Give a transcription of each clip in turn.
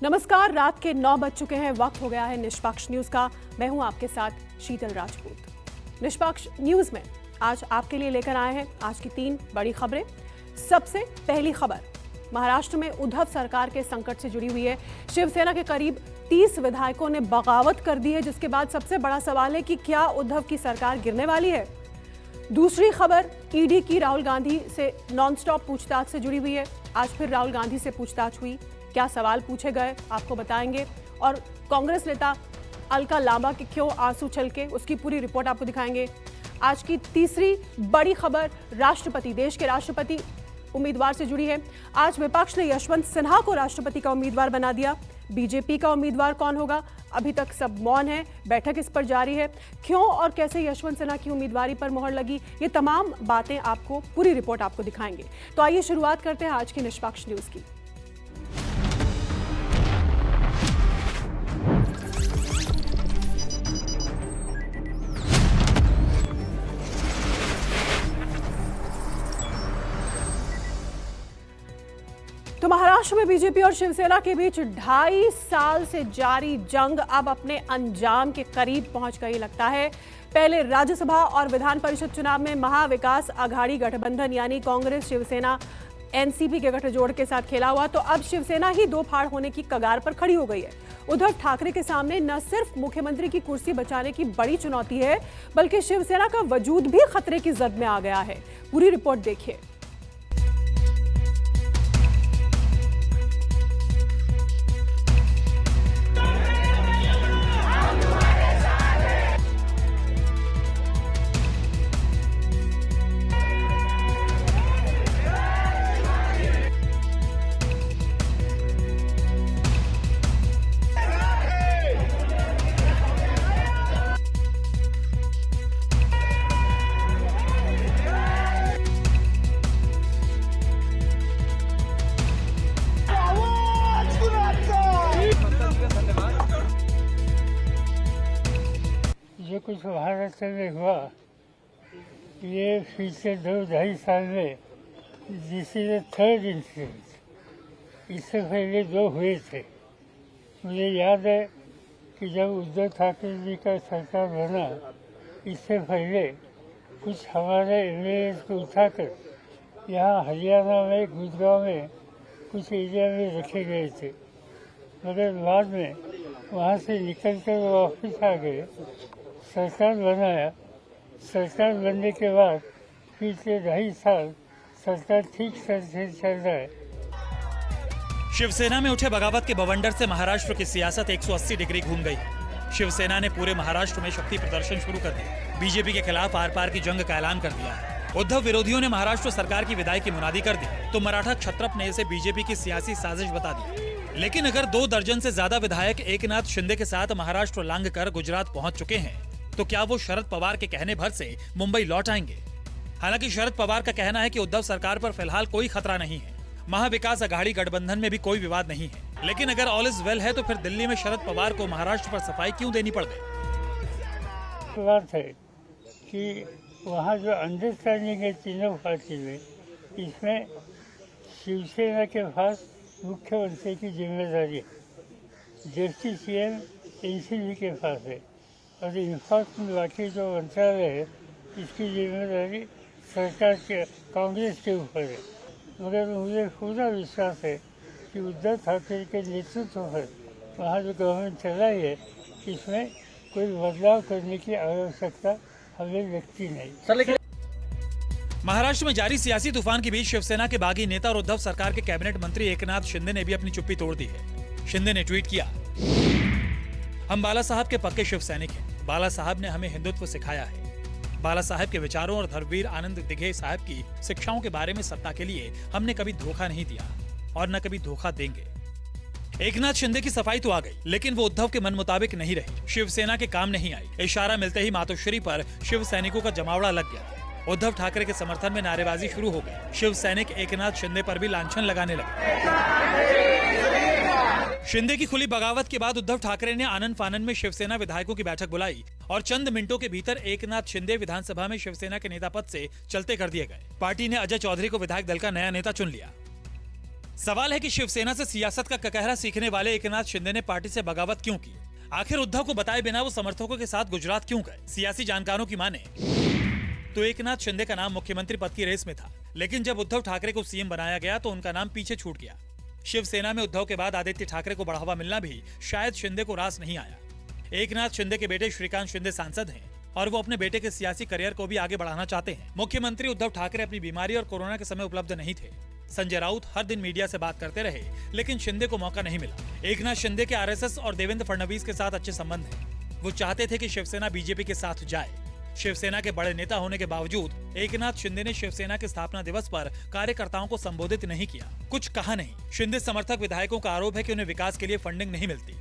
नमस्कार, रात के 9 बज चुके हैं। वक्त हो गया है निष्पक्ष न्यूज का। मैं हूं आपके साथ शीतल राजपूत। निष्पक्ष न्यूज में आज आपके लिए लेकर आए हैं आज की 3 बड़ी खबरें। सबसे पहली खबर महाराष्ट्र में उद्धव सरकार के संकट से जुड़ी हुई है। शिवसेना के करीब 30 विधायकों ने बगावत कर दी है, जिसके बाद सबसे बड़ा सवाल है कि क्या उद्धव की सरकार गिरने वाली है। दूसरी खबर ईडी की राहुल गांधी से नॉनस्टॉप पूछताछ से जुड़ी हुई है। आज फिर राहुल गांधी से पूछताछ हुई, क्या सवाल पूछे गए आपको बताएंगे। और कांग्रेस नेता अलका लांबा के क्यों आंसू छलके, उसकी पूरी रिपोर्ट आपको दिखाएंगे। आज की तीसरी बड़ी खबर राष्ट्रपति, देश के राष्ट्रपति उम्मीदवार से जुड़ी है। आज विपक्ष ने यशवंत सिन्हा को राष्ट्रपति का उम्मीदवार बना दिया। बीजेपी का उम्मीदवार कौन होगा, अभी तक सब मौन है। बैठक इस पर जारी है। क्यों और कैसे यशवंत सिन्हा की उम्मीदवारी पर मोहर लगी, ये तमाम बातें आपको पूरी रिपोर्ट आपको दिखाएंगे। तो आइए शुरुआत करते हैं आज की निष्पक्ष न्यूज की। तो महाराष्ट्र में बीजेपी और शिवसेना के बीच 2.5 साल से जारी जंग अब अपने अंजाम के करीब पहुंच गई लगता है। पहले राज्यसभा और विधान परिषद चुनाव में महाविकास आघाड़ी गठबंधन यानी कांग्रेस शिवसेना एनसीपी के गठजोड़ के साथ खेला हुआ, तो अब शिवसेना ही दो फाड़ होने की कगार पर खड़ी हो गई है। उद्धव ठाकरे के सामने न सिर्फ मुख्यमंत्री की कुर्सी बचाने की बड़ी चुनौती है, बल्कि शिवसेना का वजूद भी खतरे की जद में आ गया है। पूरी रिपोर्ट देखिए। जो कुछ भारत में हुआ ये पिछले 2-2.5 साल में this is the third incident. इससे पहले 2 हुए थे। मुझे याद है कि जब उद्धव ठाकरे जी का सरकार बना, इससे पहले कुछ हमारे एमएलए को उठाकर यहाँ हरियाणा में गुड़गांव में कुछ एरिया में रखे गए थे, मगर बाद में वहाँ से निकल कर वो वापस आ गए। सरकार बनाया। सरकार बनने के बाद पिछले 2.5 साल सरकार ठीक से चल रहा है। शिवसेना में उठे बगावत के बवंडर से महाराष्ट्र की सियासत 180 डिग्री घूम गई। शिवसेना ने पूरे महाराष्ट्र में शक्ति प्रदर्शन शुरू कर दिया। बीजेपी के खिलाफ आर पार की जंग का ऐलान कर दिया है। उद्धव विरोधियों ने महाराष्ट्र सरकार की विदाई की मुनादी कर दी, तो मराठा क्षत्रप ने इसे बीजेपी की सियासी साजिश बता दी। लेकिन अगर 2 दर्जन से ज्यादा विधायक एकनाथ शिंदे के साथ महाराष्ट्र लांघ कर गुजरात पहुंच चुके हैं, तो क्या वो शरद पवार के कहने भर से मुंबई लौट आएंगे? हालांकि शरद पवार का कहना है कि उद्धव सरकार पर फिलहाल कोई खतरा नहीं है। महाविकास आघाड़ी गठबंधन में भी कोई विवाद नहीं है। लेकिन अगर ऑल इज वेल है, तो फिर दिल्ली में शरद पवार को महाराष्ट्र पर सफाई क्यों देनी पड़ गई? बात है कि वहाँ जो अंडरस्टैंडिंग है तीनों पार्टी में, इसमें शिवसेना के पास मुख्यमंत्री की जिम्मेदारी है, डिप्टी सीएम एनसीपी के पास है, और इन्फोर्समेंट बाकी जो मंत्रालय है इसकी जिम्मेदारी सरकार के कांग्रेस के ऊपर है। मगर मुझे पूरा विश्वास है कि उद्धव ठाकरे के नेतृत्व पर वहाँ जो गवर्नमेंट चलाई है, इसमें कोई बदलाव करने की आवश्यकता हमें लगती नहीं। महाराष्ट्र में जारी सियासी तूफान के बीच शिवसेना के बागी नेता और उद्धव सरकार के कैबिनेट मंत्री एकनाथ शिंदे ने भी अपनी चुप्पी तोड़ दी है। शिंदे ने ट्वीट किया, हम बाला साहब के पक्के शिव सैनिक हैं। बाला साहब ने हमें हिंदुत्व सिखाया है। बाला साहब के विचारों और धर्मवीर आनंद दिघे साहब की शिक्षाओं के बारे में सत्ता के लिए हमने कभी धोखा नहीं दिया और न कभी धोखा देंगे। एकनाथ शिंदे की सफाई तो आ गई, लेकिन वो उद्धव के मन मुताबिक नहीं रही, शिवसेना के काम नहीं आई। इशारा मिलते ही मातोश्री पर शिव सैनिकों का जमावड़ा लग गया। उद्धव ठाकरे के समर्थन में नारेबाजी शुरू हो गई। शिव सैनिक एकनाथ शिंदे पर भी लांछन लगाने लगे। शिंदे की खुली बगावत के बाद उद्धव ठाकरे ने आनन फानन में शिवसेना विधायकों की बैठक बुलाई और चंद मिनटों के भीतर एकनाथ शिंदे विधानसभा में शिवसेना के नेता पद से चलते कर दिए गए। पार्टी ने अजय चौधरी को विधायक दल का नया नेता चुन लिया। सवाल है कि शिवसेना से सियासत का ककहरा सीखने वाले एकनाथ शिंदे ने पार्टी से बगावत क्यों की? आखिर उद्धव को बताए बिना वो समर्थकों के साथ गुजरात क्यों गए? सियासी जानकारों की माने तो एकनाथ शिंदे का नाम मुख्यमंत्री पद की रेस में था, लेकिन जब उद्धव ठाकरे को सीएम बनाया गया तो उनका नाम पीछे छूट गया। शिवसेना में उद्धव के बाद आदित्य ठाकरे को बढ़ावा मिलना भी शायद शिंदे को रास नहीं आया। एकनाथ शिंदे के बेटे श्रीकांत शिंदे सांसद हैं और वो अपने बेटे के सियासी करियर को भी आगे बढ़ाना चाहते हैं। मुख्यमंत्री उद्धव ठाकरे अपनी बीमारी और कोरोना के समय उपलब्ध नहीं थे। संजय राउत हर दिन मीडिया से बात करते रहे, लेकिन शिंदे को मौका नहीं मिला। एकनाथ शिंदे के आरएसएस और देवेंद्र फडणवीस के साथ अच्छे संबंध हैं। वो चाहते थे कि शिवसेना बीजेपी के साथ जाए। शिवसेना के बड़े नेता होने के बावजूद एकनाथ शिंदे ने शिवसेना के स्थापना दिवस पर कार्यकर्ताओं को संबोधित नहीं किया, कुछ कहा नहीं। शिंदे समर्थक विधायकों का आरोप है कि उन्हें विकास के लिए फंडिंग नहीं मिलती।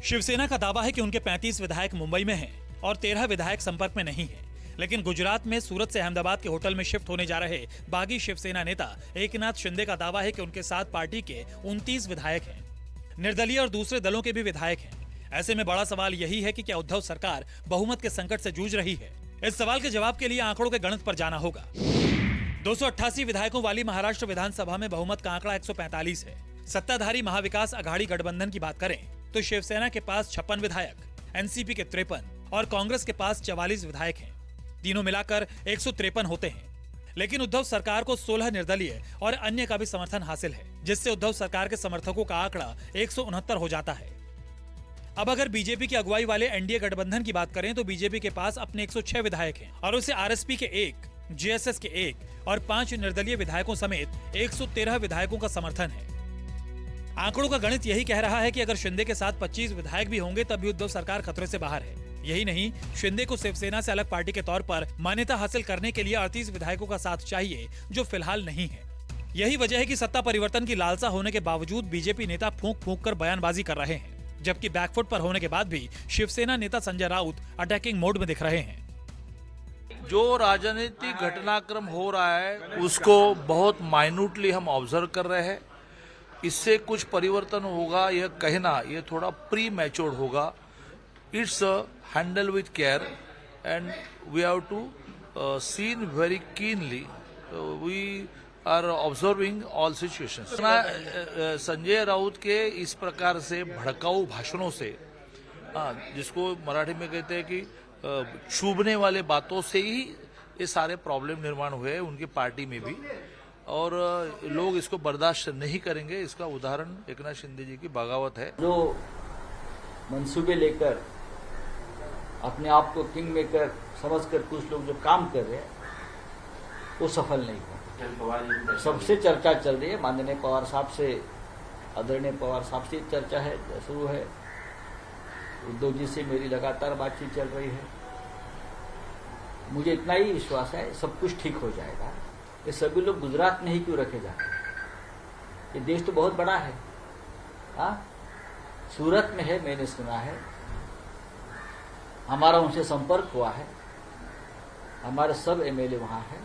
शिवसेना का दावा है कि उनके 35 विधायक मुंबई में हैं और 13 विधायक संपर्क में नहीं है। लेकिन गुजरात में सूरत से अहमदाबाद के होटल में शिफ्ट होने जा रहे बागी शिवसेना नेता एकनाथ शिंदे का दावा है कि उनके साथ पार्टी के 29 विधायक हैं। निर्दलीय और दूसरे दलों के भी विधायक हैं। ऐसे में बड़ा सवाल यही है कि क्या उद्धव सरकार बहुमत के संकट से जूझ रही है? इस सवाल के जवाब के लिए आंकड़ों के गणित पर जाना होगा। 288 विधायकों वाली महाराष्ट्र विधानसभा में बहुमत का आंकड़ा 145 है। सत्ताधारी महाविकास अघाड़ी गठबंधन की बात करें तो शिवसेना के पास 56 विधायक, एनसीपी के 53 और कांग्रेस के पास 44 विधायक हैं। तीनों मिलाकर 153 होते हैं। लेकिन उद्धव सरकार को 16 निर्दलीय और अन्य का भी समर्थन हासिल है, जिससे उद्धव सरकार के समर्थकों का आंकड़ा 169 हो जाता है। अब अगर बीजेपी की अगुवाई वाले एनडीए गठबंधन की बात करें तो बीजेपी के पास अपने 106 विधायक हैं और उसे आरएसपी के 1, जेएसएस के 1 और 5 निर्दलीय विधायकों समेत 113 विधायकों का समर्थन है। आंकड़ों का गणित यही कह रहा है कि अगर शिंदे के साथ 25 विधायक भी होंगे तब भी उद्धव सरकार खतरे से बाहर है। यही नहीं, शिंदे को शिवसेना से अलग पार्टी के तौर पर मान्यता हासिल करने के लिए 38 विधायकों का साथ चाहिए, जो फिलहाल नहीं है। यही वजह है कि सत्ता परिवर्तन की लालसा होने के बावजूद बीजेपी नेता फूंक फूंक कर बयानबाजी कर रहे हैं, जबकि बैकफुट पर होने के बाद भी शिवसेना नेता संजय राउत अटैकिंग मोड में दिख रहे हैं। जो राजनीतिक घटनाक्रम हो रहा है उसको बहुत माइन्यूटली हम ऑब्जर्व कर रहे हैं। इससे कुछ परिवर्तन होगा यह कहना ये थोड़ा प्री मैच्योर्ड होगा। It's handle with care and we have to seen very keenly. We are observing all situations. Sanjay Raut के इस प्रकार से भड़काऊ भाषणों से, जिसको मराठी में कहते हैं कि चुभने वाले बातों से ही ये सारे प्रॉब्लम निर्माण हुए हैं उनकी पार्टी में भी, और लोग इसको बर्दाश्त नहीं करेंगे। इसका उदाहरण एकनाथ शिंदे जी की बगावत है। जो मंसूबे लेकर अपने आप को किंग मेकर समझकर कुछ लोग जो काम कर रहे हैं वो सफल नहीं हुआ। सबसे चर्चा चल रही है, माननीय पवार साहब से, आदरणीय पवार साहब से चर्चा है, शुरू है। उद्धव जी से मेरी लगातार बातचीत चल रही है। मुझे इतना ही विश्वास है सब कुछ ठीक हो जाएगा। ये सभी लोग गुजरात में ही क्यों रखे जाते हैं? ये देश तो बहुत बड़ा है। सूरत में है, मैंने सुना है, हमारा उनसे संपर्क हुआ है। हमारे सब एमएलए वहां हैं।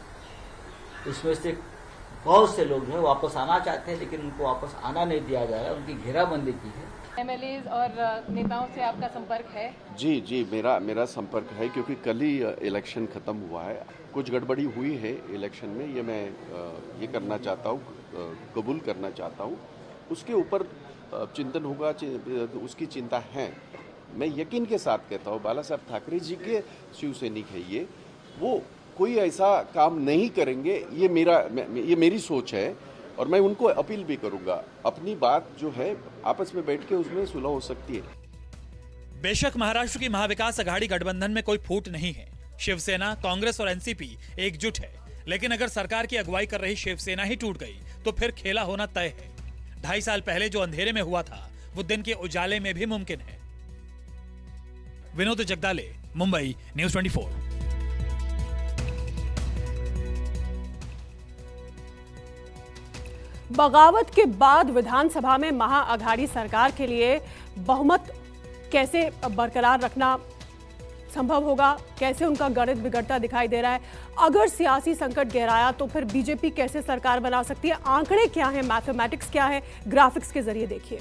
उसमें से बहुत से लोग जो है वापस आना चाहते हैं, लेकिन उनको वापस आना नहीं दिया जा रहा है। उनकी घेराबंदी की है। एमएलए और नेताओं से आपका संपर्क है? जी मेरा संपर्क है, क्योंकि कल ही इलेक्शन खत्म हुआ है। कुछ गड़बड़ी हुई है इलेक्शन में, ये मैं ये करना चाहता हूँ, कबूल करना चाहता हूँ। उसके ऊपर चिंतन होगा, उसकी चिंता है। मैं यकीन के साथ कहता हूँ बाला साहब ठाकरे जी के शिवसैनिक है ये, वो कोई ऐसा काम नहीं करेंगे। ये मेरी सोच है और मैं उनको अपील भी करूंगा। अपनी बात जो है आपस में बैठ के उसमें सुलह हो सकती है। बेशक महाराष्ट्र की महाविकास अघाड़ी गठबंधन में कोई फूट नहीं है। शिवसेना, कांग्रेस और एनसीपी एकजुट है, लेकिन अगर सरकार की अगुवाई कर रही शिवसेना ही टूट गई तो फिर खेला होना तय है। 2.5 साल पहले जो अंधेरे में हुआ था वो दिन के उजाले में भी मुमकिन है। विनोद जगदाले, मुंबई, न्यूज़ 24। बगावत के बाद विधानसभा में महाअघाड़ी सरकार के लिए बहुमत कैसे बरकरार रखना संभव होगा, कैसे उनका गणित बिगड़ता दिखाई दे रहा है। अगर सियासी संकट गहराया तो फिर बीजेपी कैसे सरकार बना सकती है? आंकड़े क्या हैं, मैथमेटिक्स क्या है, ग्राफिक्स के जरिए देखिए।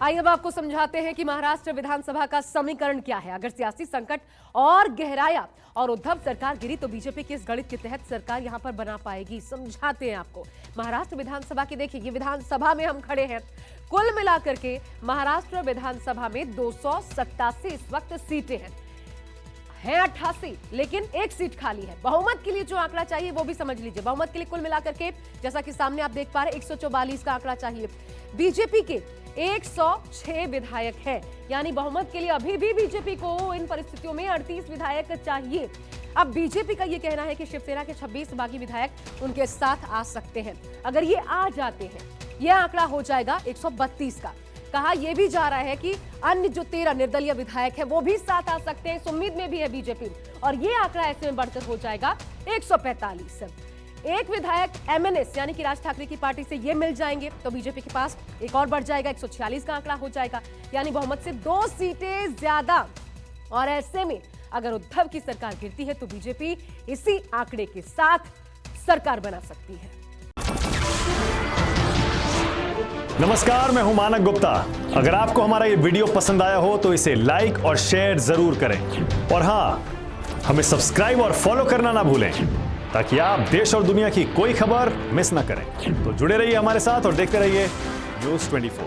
आइए अब आपको समझाते हैं कि महाराष्ट्र विधानसभा का समीकरण क्या है। अगर सियासी संकट और गहराया और उद्धव सरकार गिरी तो बीजेपी के इस गणित के तहत सरकार यहां पर बना पाएगी। समझाते हैं आपको। महाराष्ट्र विधानसभा की देखिए, ये विधानसभा में हम खड़े हैं। कुल मिलाकर के महाराष्ट्र विधानसभा में 287 इस वक्त सीटें हैं 88, लेकिन एक सीट खाली है। बहुमत के लिए जो आंकड़ा चाहिए वो भी समझ लीजिए। बहुमत के लिए कुल मिलाकर के जैसा कि सामने आप देख पा रहे हैं 144 का आंकड़ा चाहिए। बीजेपी के 106 विधायक हैं, यानी बहुमत के लिए अभी भी बीजेपी को इन परिस्थितियों में 38 विधायक चाहिए। अब बीजेपी का ये कहना है कि शिवसेना के 26 बागी विधायक उनके साथ आ सकते हैं। अगर ये आ जाते हैं, यह आंकड़ा हो जाएगा 132 का। कहा यह भी जा रहा है कि अन्य जो 13 निर्दलीय विधायक हैं वो भी साथ आ सकते हैं। इस उम्मीद में भी है बीजेपी, और ये आंकड़ा ऐसे में बढ़कर हो जाएगा 145। एक विधायक एमएनएस यानी कि राज ठाकरे की पार्टी से ये मिल जाएंगे तो बीजेपी के पास एक और बढ़ जाएगा, 146 का आंकड़ा हो जाएगा, यानी बहुमत से 2 सीटें ज्यादा। और ऐसे में अगर उद्धव की सरकार गिरती है तो बीजेपी इसी आंकड़े के साथ सरकार बना सकती है। नमस्कार, मैं हूं मानक गुप्ता। अगर आपको हमारा ये वीडियो पसंद आया हो तो इसे लाइक और शेयर जरूर करें, और हां, हमें सब्सक्राइब और फॉलो करना ना भूलें ताकि आप देश और दुनिया की कोई खबर मिस ना करें। तो जुड़े रहिए हमारे साथ और देखते रहिए News 24।